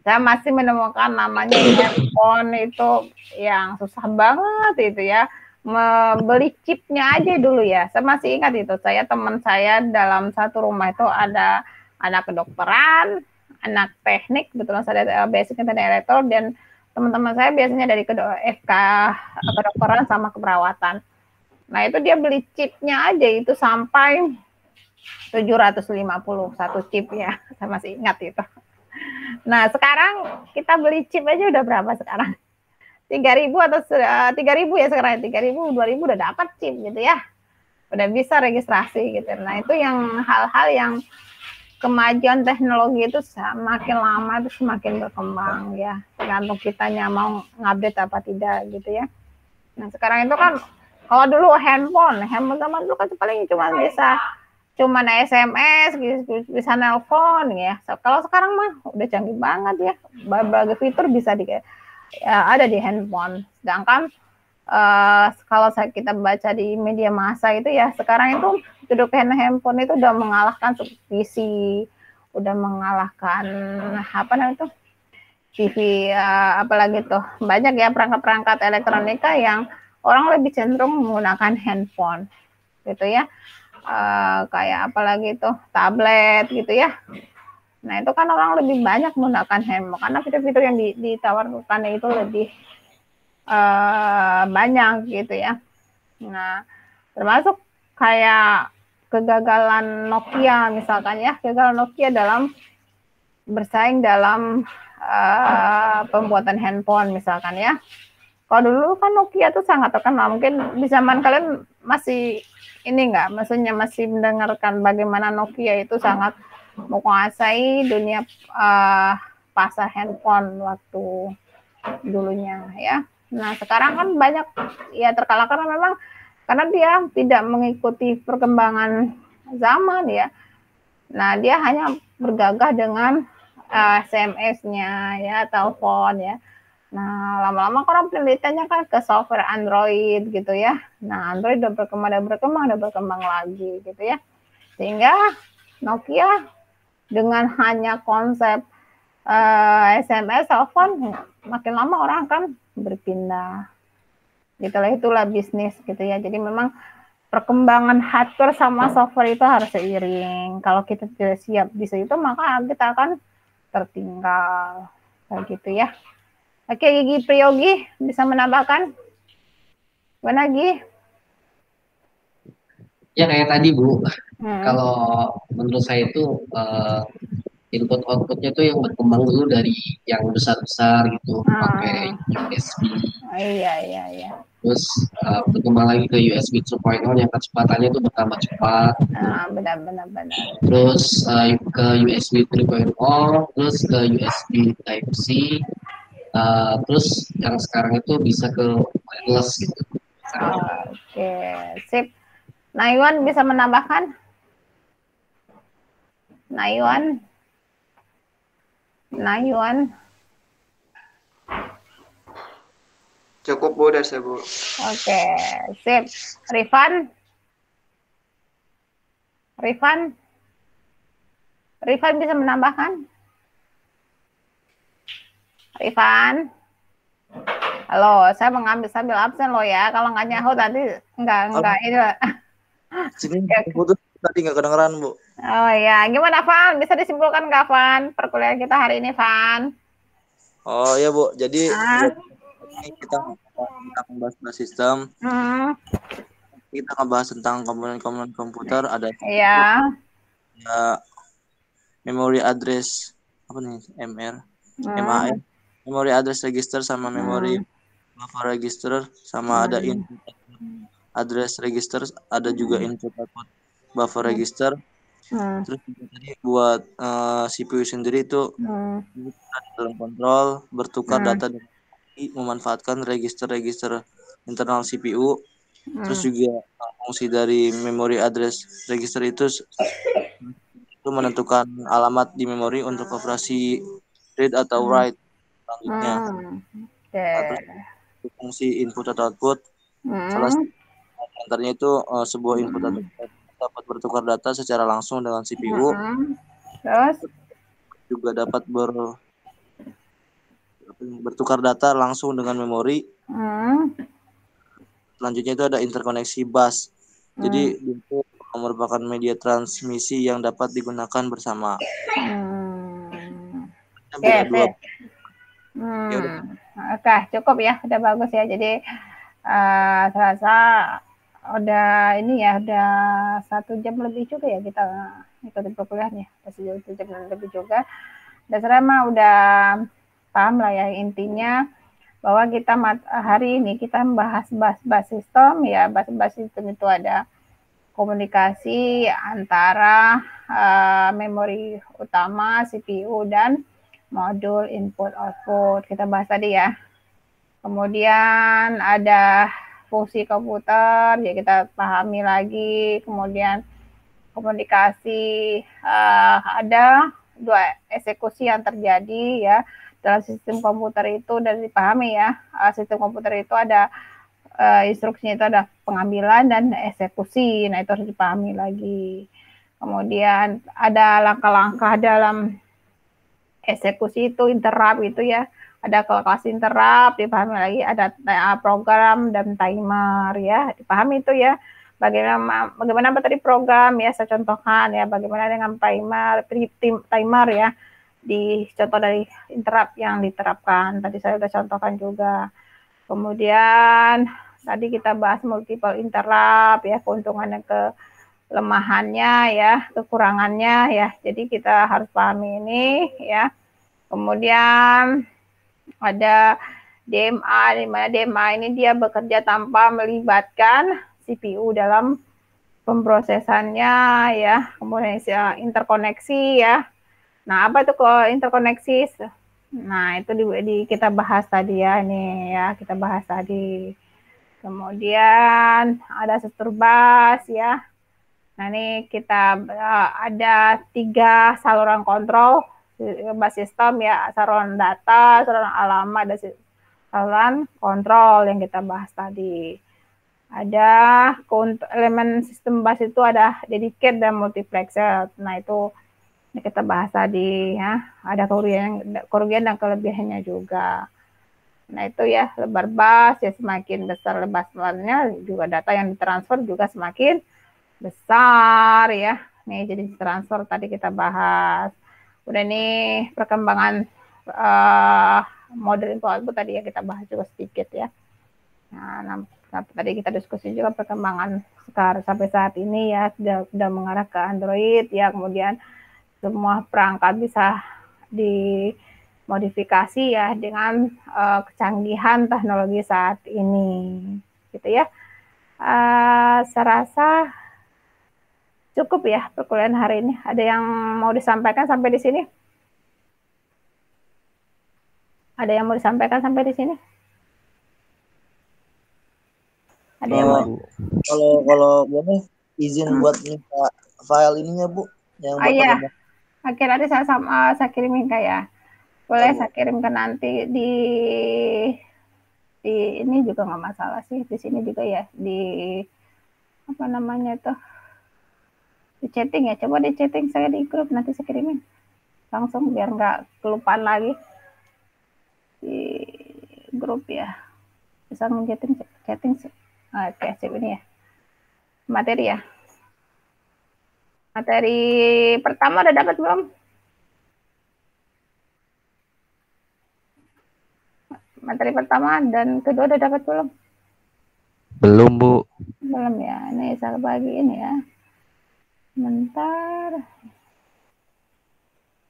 saya masih menemukan namanya handphone itu yang susah banget itu ya. Membeli chipnya aja dulu ya. Saya masih ingat itu. Teman saya dalam satu rumah itu ada anak kedokteran, anak teknik, kebetulan saya basicnya teknik elektro, dan teman-teman saya biasanya dari FK kedokteran sama keperawatan. Nah, itu dia beli chipnya aja itu sampai 750 satu chip ya. Saya masih ingat itu. Nah, sekarang kita beli chip aja udah berapa sekarang? 3.000 atau 3.000 ya sekarang. 3.000, 2.000 udah dapat chip gitu ya. Udah bisa registrasi gitu. Nah, itu yang hal-hal yang kemajuan teknologi itu semakin lama itu semakin berkembang ya. Tergantung kitanya mau ngupdate apa tidak gitu ya. Nah, sekarang itu kan kalau dulu handphone zaman dulu kan paling cuma SMS, bisa nelpon ya. Kalau sekarang mah udah canggih banget ya. Berbagai fitur bisa ada di handphone. Sedangkan kalau kita baca di media massa itu ya, sekarang itu kedudukan handphone itu udah mengalahkan PC, udah mengalahkan TV, apalagi tuh banyak ya perangkat-perangkat elektronika yang orang lebih cenderung menggunakan handphone gitu ya, kayak apalagi tuh tablet gitu ya. Nah, itu kan orang lebih banyak menggunakan handphone karena fitur-fitur yang ditawarkan itu lebih banyak gitu ya. Nah, termasuk kayak kegagalan Nokia misalkan ya, kegagalan Nokia dalam bersaing dalam pembuatan handphone misalkan ya. Kalau dulu kan Nokia tuh sangat terkenal. Mungkin di zaman kalian masih ini enggak, maksudnya masih mendengarkan bagaimana Nokia itu sangat menguasai dunia pasar handphone waktu dulunya ya. Nah sekarang kan banyak ya terkalahkan memang karena dia tidak mengikuti perkembangan zaman ya. Nah dia hanya bergagah dengan SMS-nya ya, telepon ya. Nah lama-lama orang penelitiannya kan ke software Android gitu ya. Nah Android udah berkembang lagi gitu ya. Sehingga Nokia dengan hanya konsep SMS, telepon, makin lama orang kan berpindah. Gitulah, itulah bisnis gitu ya. Jadi memang perkembangan hardware sama software itu harus seiring. Kalau kita tidak siap di situ, maka kita akan tertinggal. Kayak gitu ya. Oke, Gigi Priyogi bisa menambahkan? Mana Gi? Ya kayak tadi Bu, kalau menurut saya itu input outputnya tuh yang berkembang dulu dari yang besar-besar gitu, pakai USB. Iya. Terus berkembang lagi ke USB 2.0 yang kecepatannya itu bertambah cepat. Benar. Terus ke USB 3.0, terus ke USB Type C, terus yang sekarang itu bisa ke wireless gitu. Oke, sip. Naiwan bisa menambahkan? Naiwan. Cukup Bu dari saya Bu. Oke, sip. Rifan bisa menambahkan? Rifan? Halo, saya mengambil sambil absen loh ya. Kalau nggak nyahu tadi nggak ini. Sini putus tadi nggak kedengeran Bu. Oh ya, gimana Van? Bisa disimpulkan nggak Van? Perkuliahan kita hari ini Van? Oh ya Bu, jadi ini kita membahas sistem. Kita ngebahas tentang komponen-komponen komputer, ada ya memory address apa nih, MAR, memory address register sama memory buffer register, sama ada input address register, ada juga input output buffer register. Terus tadi buat CPU sendiri itu dalam kontrol bertukar data dengan memanfaatkan register-register internal CPU. Terus juga fungsi dari memory address register itu menentukan alamat di memori untuk operasi read atau write selanjutnya. Terus fungsi input atau output, salah satu antaranya itu sebuah input atau output dapat bertukar data secara langsung dengan CPU. Terus juga dapat bertukar data langsung dengan memori. Selanjutnya itu ada interkoneksi bus. Jadi itu merupakan media transmisi yang dapat digunakan bersama. Oke, cukup ya, udah bagus ya. Jadi terasa udah ini ya, udah 1 jam lebih juga ya kita ikutin perkuliahan ya, 1 jam lebih juga. Dasarnya mah udah paham lah ya intinya, bahwa kita hari ini kita membahas bus sistem ya. Bus sistem itu ada komunikasi antara memori utama, CPU, dan modul input output. Kita bahas tadi ya. Kemudian ada fungsi komputer, ya kita pahami lagi. Kemudian komunikasi, ada 2 eksekusi yang terjadi ya dalam sistem komputer itu, dan dipahami ya. Sistem komputer itu ada instruksinya itu ada pengambilan dan eksekusi. Nah itu harus dipahami lagi. Kemudian ada langkah-langkah dalam eksekusi itu, interrupt itu ya. Ada kelas interrupt, dipahami lagi. Ada program dan timer ya, dipahami itu ya. Bagaimana tadi program ya, saya contohkan ya. Bagaimana dengan timer ya, di contoh dari interrupt yang diterapkan. Tadi saya sudah contohkan juga. Kemudian tadi kita bahas multiple interrupt ya, keuntungannya, kelemahannya ya, kekurangannya ya. Jadi kita harus pahami ini ya. Kemudian ada DMA, di mana DMA ini dia bekerja tanpa melibatkan CPU dalam pemrosesannya ya. Kemudian interkoneksi ya. Nah, apa itu interkoneksi? Nah, itu kita bahas tadi ya, ini ya, kita bahas tadi. Kemudian ada struktur bus ya. Nah, ini kita ada 3 saluran kontrol bus sistem ya, saluran data, saluran alamat, dan saluran kontrol yang kita bahas tadi. Ada elemen sistem bus itu ada dedicate dan multiplexer. Nah, itu kita bahas tadi ya. Ada kerugian dan kelebihannya juga. Nah, itu ya, lebar bus ya, semakin besar lebarnya juga data yang ditransfer juga semakin besar ya. Nih, jadi transfer tadi kita bahas. Udah nih perkembangan model input output tadi ya kita bahas juga sedikit ya. Nah, tadi kita diskusi juga perkembangan sekarang sampai saat ini ya, sudah mengarah ke Android ya. Kemudian semua perangkat bisa dimodifikasi ya dengan kecanggihan teknologi saat ini gitu ya. Saya rasa cukup ya perkuliahan hari ini. Ada yang mau disampaikan sampai di sini? Ada yang mau disampaikan sampai di sini? Ada yang mau? Kalau boleh izin buat minta file ininya Bu, yang iya. Akhirnya saya kirimin kayak. Boleh saya kirimkan nanti di ini juga nggak masalah sih, di sini juga ya, di apa namanya itu, di chatting ya, coba di chatting saya di grup, nanti saya kirimin langsung biar nggak kelupaan lagi di grup ya, bisa chatting oke, sip ini ya, materi ya, materi pertama udah dapat belum? Materi pertama dan kedua udah dapat belum? Belum, Bu. Belum ya. Ini saya bagiin ya. Bentar.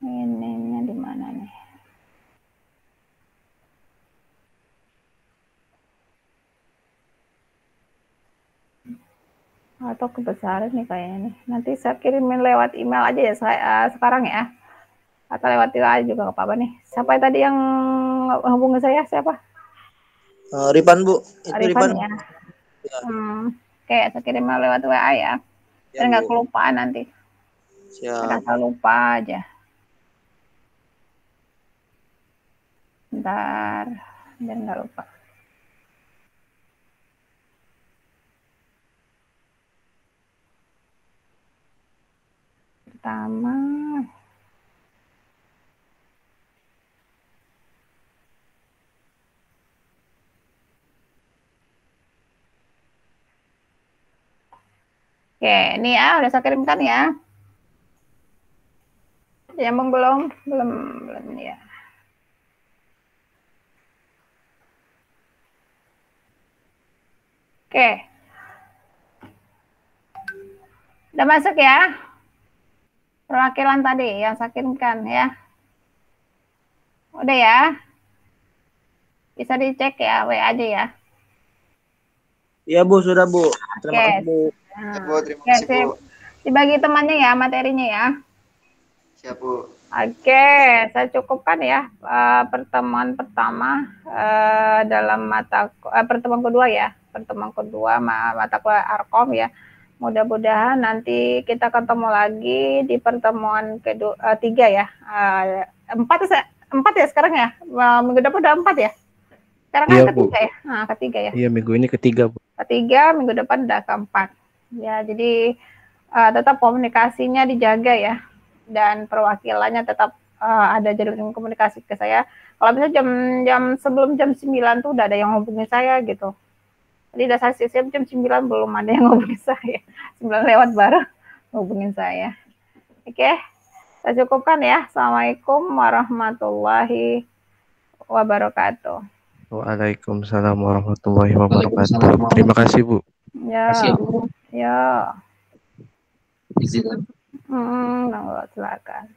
Ininya di mana nih? Atau kebesaran nih kayaknya nih. Nanti saya kirimin lewat email aja ya sekarang ya. Atau lewat WA juga nggak apa-apa nih. Siapa tadi yang hubungi saya? Siapa? Ripan Bu. Ripan ya. Oke, saya kirim lewat WA ya. Biar nggak kelupaan nanti. Siap. Saya lupa aja. Bentar, biar nggak lupa. Pertama. Oke, ini ya udah saya kirimkan ya. Yang belum ya. Oke. Udah masuk ya? Perwakilan tadi yang saya kirimkan ya. Udah ya? Bisa dicek ya, WA aja ya. Iya Bu, sudah Bu. Terima kasih Bu. Terima kasih Bu. Dibagi temannya ya materinya ya. Siap Bu. Oke, saya cukupkan ya pertemuan pertama dalam pertemuan kedua ya. Pertemuan kedua mata kuliah Arkom ya. Mudah-mudahan nanti kita ketemu lagi di pertemuan kedua 3 ya. 4 ya sekarang ya. Minggu depan udah 4 ya. Sekarang kan ketiga ya. Nah, ketiga ya. Iya, minggu ini ketiga, Bu. Ketiga, minggu depan udah keempat. Ya, jadi tetap komunikasinya dijaga ya. Dan perwakilannya tetap ada jalur komunikasi ke saya. Kalau misalnya sebelum jam 9 tuh udah ada yang hubungi saya gitu. Jadi udah saya siap jam 9 belum ada yang hubungi saya. 9 lewat baru hubungin saya. Oke, saya cukupkan ya. Assalamualaikum warahmatullahi wabarakatuh. Waalaikumsalam warahmatullahi wabarakatuh. Terima kasih Bu. Ya. Ya. Izin. Silakan.